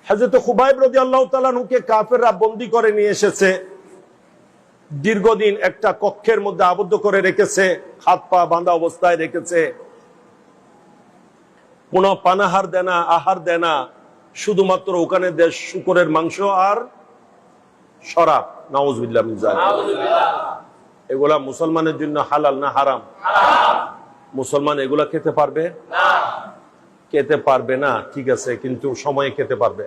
হযরত খুবাইব রাদিয়াল্লাহু তাআলা আনহুকে কাফেররা বন্দী করে নিয়ে এসেছে, দীর্ঘদিন একটা কক্ষের মধ্যে আবদ্ধ করে রেখেছে, হাত পা বাঁধা অবস্থায় রেখেছে, কোনো পানাহার দেয় না, আহার দেয় না, শুধুমাত্র ওখানে দেশ শুকরের মাংস আর শরাব। নাউযুবিল্লাহ মিন যালিক। এগুলা মুসলমানের জন্য হালাল না হারাম? মুসলমান এগুলা খেতে পারবে না? খেতে পারবে না, ঠিক আছে, কিন্তু সময়ে খেতে পারবে।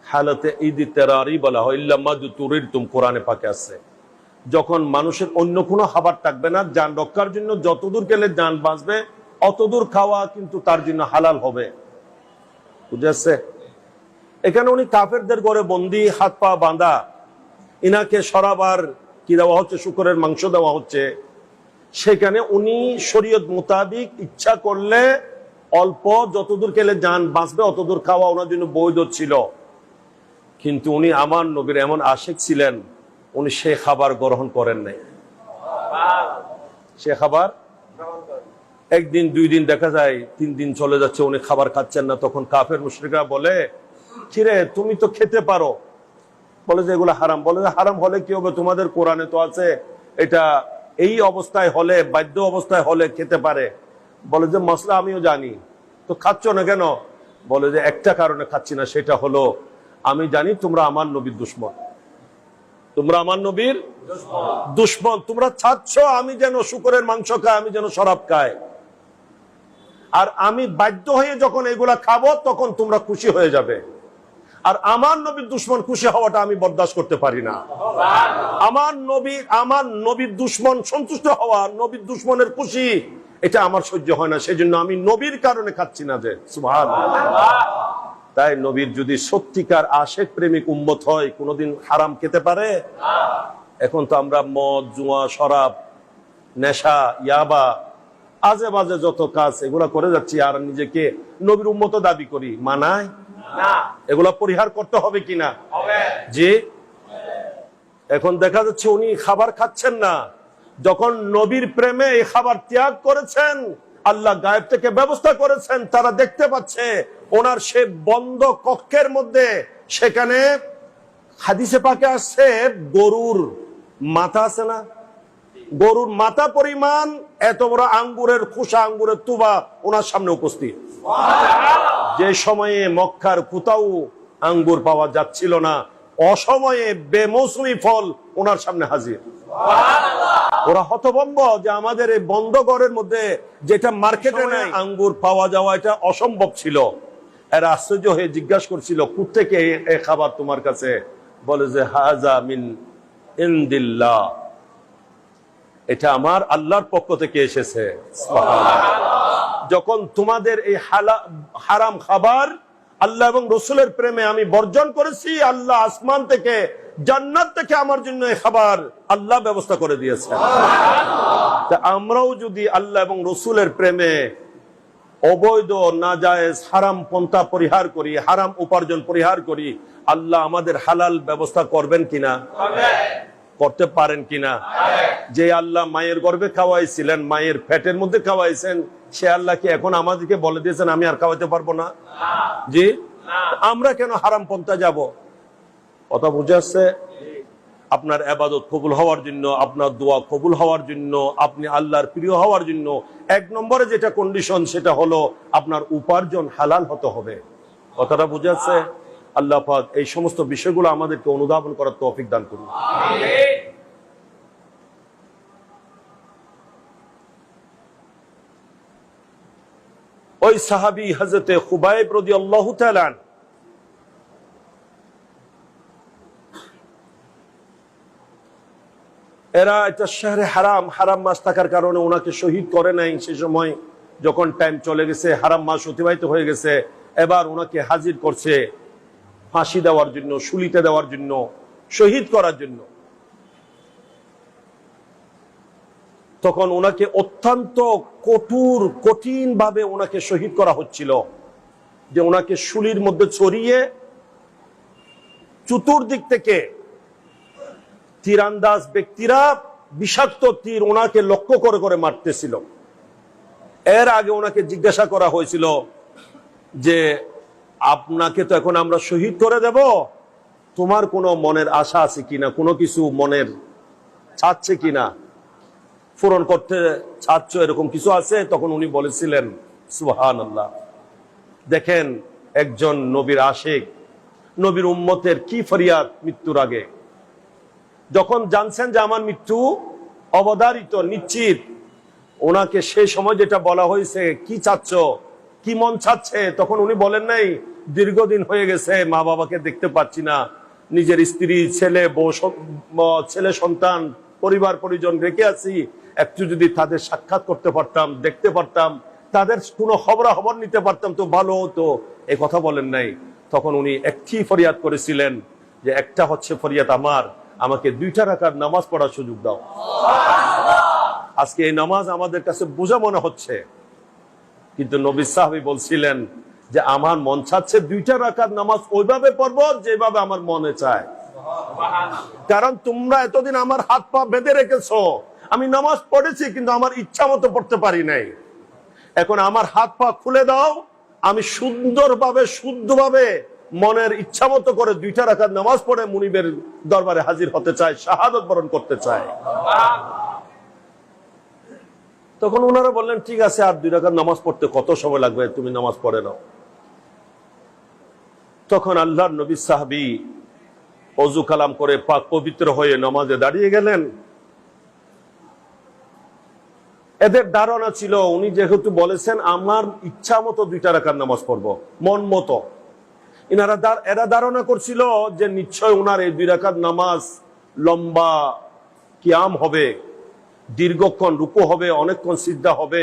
হালাতে ঈদ তেরারি বলা হয়, ইল্লা মা তুরিরতুম, কোরআনে পাকে আছে। যখন মানুষের অন্য কোনো খাবার থাকবে না, জান রক্ষার জন্য যতদূর গেলে জান বাঁচবে অতদূর খাওয়া কিন্তু তার জন্য হালাল হবে। বুঝেছে? এখানে উনি কাফেরদের ঘরে বন্দী, হাত পা বাঁধা, ইনাকে শরাব আর কি দেওয়া হচ্ছে, শুকরের মাংস দেওয়া হচ্ছে। সেখানে উনি শরীয়ত মোতাবিক ইচ্ছা করলে অল্প যতদূর গেলে জান বাঁচবে অতদূর খাওয়া ওনার জন্য বৈধ ছিল। কিন্তু উনি আমার নবীর এমন আশিক ছিলেন, উনি সে খাবার গ্রহণ করেন নাই। সে খাবার একদিন, 2 দিন, দেখা যায় 3 দিন চলে যাচ্ছে, উনি খাবার খাচ্ছেন না। তখন কাফের মুশরিকরা বলে, কিরে তুমি তো খেতে পারো। বলে যে এগুলো হারাম। বলে যে হারাম হলে কি হবে, তোমাদের কোরআনে তো আছে এটা এই অবস্থায় হলে, বাধ্য অবস্থায় হলে খেতে পারে। বলে যে মশলা আমিও জানি, তো খাচ্ছ না কেন? বলে যে একটা কারণে খাচ্ছি না, সেটা হলো আমি জানি তোমরা আমার নবীর দুশমন, তোমরা আমার নবীর দুশমন, তোমরা চাচ্ছ আমি যেন শুকরের মাংস খাই, আমি যেন শরাব খাই। আর আমি বাধ্য হয়ে যখন এগুলা খাবো তখন তোমরা খুশি হয়ে যাবে। আর আমার নবীর দুশমন খুশি হওয়াটা আমি বরদাস্ত করতে পারি না। আমার নবীর দুশমন সন্তুষ্ট হওয়া, নবীর দুশমনের খুশি, এটা আমার সহ্য হয় না। সেজন্য আমি নবীর কারণে খাচ্ছি না। যে সুবহানাল্লাহ। তাই নবীর যদি সত্যিকার আশেক প্রেমিক উম্মত হয়, কোনোদিন হারাম খেতে পারে? এখন তো আমরা মদ, জুয়া, শরাব, নেশা, ইয়াবা, আজে বাজে যত কাজ এগুলা করে যাচ্ছি, আর নিজেকে নবীর উম্মত দাবি করি। মানায় না? এগুলা পরিহার করতে হবে কিনা? জি। এখন দেখা যাচ্ছে উনি খাবার খাচ্ছেন না। যখন নবীর প্রেমে এই খাবার ত্যাগ করেছেন, আল্লাহ গায়েব থেকে ব্যবস্থা করেছেন, তারা দেখতে পাচ্ছে ওনার সে বন্ধ কক্ষের মধ্যে, সেখানে হাদিসে পাকে আসছে গরুর মাথা আছে না, গরুর মাথা পরিমাণ এত বড় আঙ্গুরের খোসা, আঙ্গুরের তুবা ওনার সামনে উপস্থিত। যে সময়ে মক্কার কোথাও আঙ্গুর পাওয়া যাচ্ছিল না, অসময়ে বেমৌসুমি ফল ওনার সামনে হাজির। ওরা হতভম্ব যে আমাদের এই বন্ধ ঘরের মধ্যে, যেটা মার্কেটে নাই, আঙ্গুর পাওয়া যাওয়া এটা অসম্ভব ছিল। এরা আশ্চর্য হয়ে জিজ্ঞাসা করছিল, কোত্থেকে এই খাবার তোমার কাছে? বলে যে হাজা মিন ইনদিল্লাহ, এটা আমার আল্লাহর পক্ষ থেকে এসেছে। যখন তোমাদের এই হারাম খাবার আল্লাহ এবং রসুলের প্রেমে আমি বর্জন করেছি, আল্লাহ আসমান থেকে, জান্নাত থেকে আমার জন্য এই খাবার আল্লাহ ব্যবস্থা করে দিয়েছে। তা আমরাও যদি আল্লাহ এবং রসুলের প্রেমে অবৈধ, নাজায়েজ, হারাম পন্থা পরিহার করি, হারাম উপার্জন পরিহার করি, আল্লাহ আমাদের হালাল ব্যবস্থা করবেন কিনা? করতে পারেন কিনা? যে আল্লাহ মায়ের গর্ভে খাওয়াইছিলেন, মায়ের পেটের মধ্যে খাওয়াইছেন, সে আল্লাহ কি এখন আমাদেরকে বলে দিয়েছেন আমি আর খাওয়াইতে পারবো না? জি। আমরা কেন হারাম পন্থা যাব? কথা বুঝে আসছে? আপনার ইবাদত কবুল হওয়ার জন্য, আপনার দোয়া কবুল হওয়ার জন্য, আপনি আল্লাহর প্রিয় হওয়ার জন্য 1 নম্বরে যেটা কন্ডিশন, সেটা হলো আপনার উপার্জন হালাল হতে হবে। কথাটা বুঝে আসছে? আল্লাহ পাক এই সমস্ত বিষয়গুলো আমাদেরকে অনুধাবন করার তৌফিক দান করুন। ওই সাহাবী হযরতে খুবাইব রাদিয়াল্লাহু তাআলা এরা এটা শহরে হারাম, হারাম মাস থাকার কারণে ওনাকে শহীদ করে নাই। সে সময় যখন টাইম চলে গেছে, হারাম মাস অতিবাহিত হয়ে গেছে, এবার ওনাকে হাজির করছে ফাঁসি দেওয়ার জন্য, শুলিতে দেওয়ার জন্য, শহীদ করার জন্য। তখন ওনাকে অত্যন্ত কঠিন ভাবে ওনাকে শহীদ করা হচ্ছিল, যে ওনাকে শুলির মধ্যে ছড়িয়ে চতুর্দিক থেকে তীরান্দাজ ব্যক্তিরা বিষাক্ত তীর ওনাকে লক্ষ্য করে করে মারতেছিল। এর আগে ওনাকে জিজ্ঞাসা করা হয়েছিল যে আপনাকে তো এখন আমরা শহীদ করে দেব, তোমার কোনো মনের আশা আছে কিনা, কোনো কিছু মনের চাচ্ছে কিনা, পূরণ করতে চাচ্ছ, এরকম কিছু আছে? তখন উনি বলেছিলেন সুবহানাল্লাহ। দেখেন একজন নবীর আশিক, নবীর উম্মতের কি ফরিয়াদ মৃত্যুর আগে। যখন জানছেন যে আমার মৃত্যু অবধারিত, নিশ্চিত, ওনাকে সেই সময় যেটা বলা হয়েছে, কি চাচ্ছ, কি মন চাচ্ছে, তখন উনি বলেন নাই দীর্ঘদিন হয়ে গেছে মা বাবাকে দেখতে পাচ্ছি না, নিজের স্ত্রী, ছেলে, বউ, ছেলে সন্তান, পরিবার পরিজন রেখে আছি, একটু যদি তাদের সাক্ষাৎ করতে পারতাম, দেখতে পারতাম, তাদের কোনো খবরাখবর নিতে পারতাম তো ভালো হতো। এই কথা বলেন নাই। তখন উনি একটি ফরিয়াদ করেছিলেন, যে একটা হচ্ছে ফরিয়াদ আমার, আমাকে 2টা রাকাত নামাজ পড়ার সুযোগ দাও। আজকে এই নামাজ আমাদের কাছে বোঝা মনে হচ্ছে, কিন্তু নবী সাহাবী বলছিলেন যে আমার মন চাচ্ছে 2টা রাকাত নামাজ ওইভাবে পড়বো যেভাবে আমার মনে চায়। কারণ তোমরা এতদিন আমার হাত পা বেঁধে রেখেছো, আমি নামাজ পড়েছি কিন্তু আমার ইচ্ছা মতো পড়তে পারি নাই। এখন আমার হাত পা খুলে দাও, আমি সুন্দরভাবে, শুদ্ধভাবে, মনের ইচ্ছা মতো করে 2টা রাকাত নামাজ পড়ে মুনিবের দরবারে হাজির হতে চাই, শাহাদত বরণ করতে চাই। তখন ওনারা বললেন ঠিক আছে, আর 2 রাকাত নামাজ পড়তে কত সময় লাগবে, তুমি নামাজ পড়ে নাও। তখন আল্লাহর নবী সাহাবী ওযু কালাম করে পাক পবিত্র হয়ে নামাজে দাঁড়িয়ে গেলেন। এদের ধারণা ছিল উনি যেহেতু বলেছেন আমার ইচ্ছা মতো 2টা রাকাত নামাজ পড়বো, মন মতো, এরা ধারণা করছিল যে নিশ্চয় উনার এই 2 রাকাত নামাজ লম্বা কিয়াম হবে, দীর্ঘক্ষণ রুকু হবে, অনেকক্ষণ সিজদা হবে,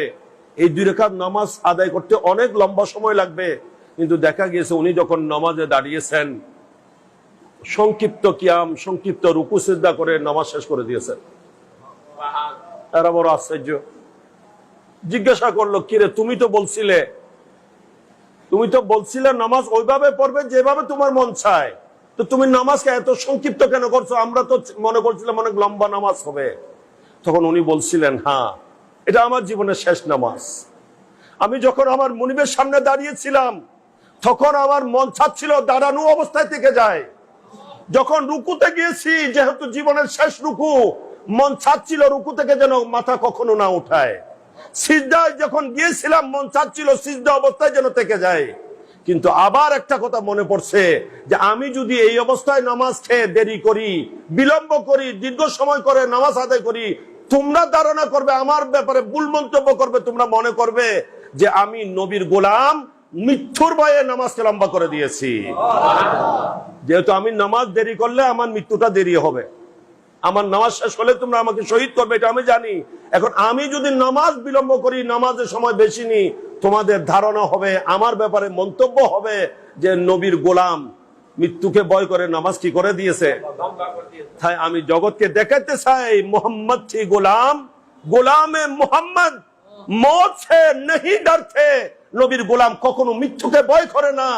এই 2 রাকাত নামাজ আদায় করতে অনেক লম্বা সময় লাগবে। কিন্তু দেখা গিয়েছে উনি যখন নামাজে দাঁড়িয়েছেন, সংক্ষিপ্ত কিয়াম, সংক্ষিপ্ত রুকু সিজদা করে নামাজ শেষ করে দিয়েছেন। এরা বড় আশ্চর্য। জিজ্ঞাসা করলো, কিরে তুমি তো বলছিলে নামাজ ওইভাবে পড়বে যেভাবে তোমার মন চায়, তো তুমি নামাজকে এত সংক্ষিপ্ত কেন করছো? আমরা তো মনে করছিলাম অনেক লম্বা নামাজ হবে। তখন উনি বলছিলেন, হ্যাঁ, এটা আমার জীবনের শেষ নামাজ। আমি যখন আমার মুনিবের সামনে দাঁড়িয়েছিলাম তখন আমার মন চাচ্ছিল দাঁড়ানো অবস্থায় থেকে যায়। যখন রুকুতে গিয়েছি, যেহেতু জীবনের শেষ রুকু, মন চাচ্ছিল রুকু থেকে যেন মাথা কখনো না উঠায়। সিজদায় যখন গিয়েছিলাম, মন চাচ্ছিল সিজদা অবস্থায় যেন থেকে যায়। কিন্তু আবার একটা কথা মনে পড়ছে, যে আমি যদি এই অবস্থায় নামাজ খেয়ে দেরি করি, বিলম্ব করি, দীর্ঘ সময় করে নামাজ আদায় করি, তোমরা ধারণা করবে আমার ব্যাপারে ভুল মন্তব্য করবে, তোমরা মনে করবে যে আমি নবীর গোলাম মৃত্যুর ভয়ে নামাজকে লম্বা করে দিয়েছি। যেহেতু আমি নামাজ দেরি করলে আমার মৃত্যুটা দেরি হবে, আমার নামাজ শেষ হলে তোমরা আমাকে শহীদ করবে, এটা আমি জানি। এখন আমি যদি নামাজ বিলম্ব করি, নামাজের সময় বেশি নি, তোমাদের ধারণা হবে, আমার ব্যাপারে মন্তব্য হবে যে নবীর গোলাম মৃত্যুকে ভয় করে নামাজ কি করে দিয়েছে। তাই আমি জগৎকে দেখাতে চাই, মোহাম্মদ থি গোলাম, গোলামে মোহাম্মদ মौत से नहीं डरते। নবীর গোলাম কখনো মৃত্যুকে ভয় করে না।